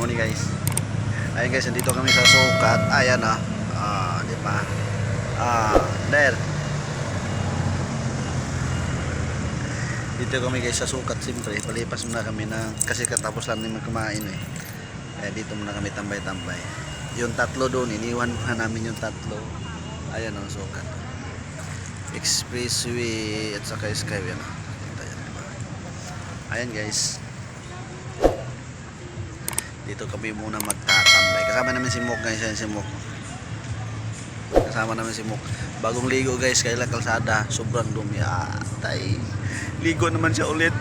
morning guys. Ayun guys, nandito kami sa sukat. Ayan di ba? There. Dito kami guys sa sukat, siyempre. Palipas muna kami kasi katapos lang namin kumain eh. Kaya dito muna kami tambay-tambay. Yung tatlo doon, iniwan pa namin yung tatlo. Ayan ang sukat. Expressway at saka Skyway. Ayan guys. Dito kami muna magtatambay. Kasama namin si Mok guys. Ayan si Mok. Kasama namin si Mok. Bagong ligo guys. Kailang kalsada. Sobrang dumi. Atay. Ligo naman siya ulit.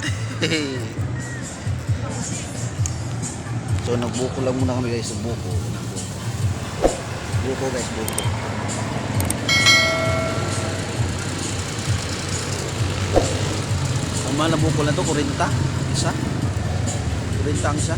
So nagbuko lang muna kami guys. Buko. Buko guys. Buko. Ang mahal na buko lang to. 40. Isa. 40 ang isa.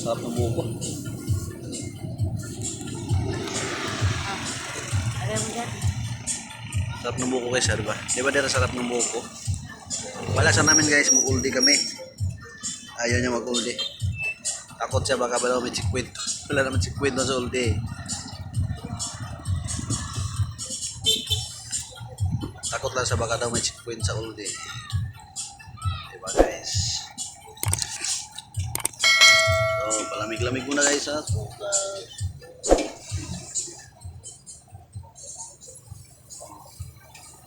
Sarap ng buko. Sarap ng buko guys, diba? Diba dira sarap ng buko? Wala sa namin guys, mag-uldi kami. Ayaw niya mag-uldi. Takot siya baka ba daw may chikwit. Wala naman chikwit na sa uldi. Takot lang sa baka daw may chikwit sa uldi. Diba guys? So, palamig-lamig muna guys ha.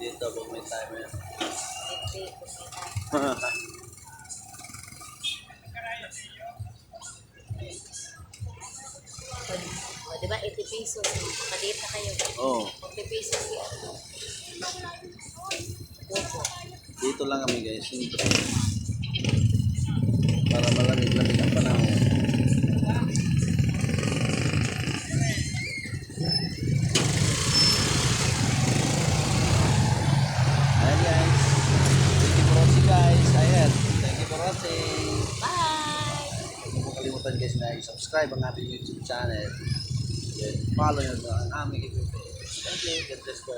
Dito po may timer. Diba 80 pesos? Kadita kayo. Oo. 40 pesos yan. Dito lang kami guys. Siyempre. Para malamig-lamig ang panahon. Kalimutan guys na i-subscribe ang aming YouTube channel. Follow nyo ang aming YouTube page. Thank you. God bless po.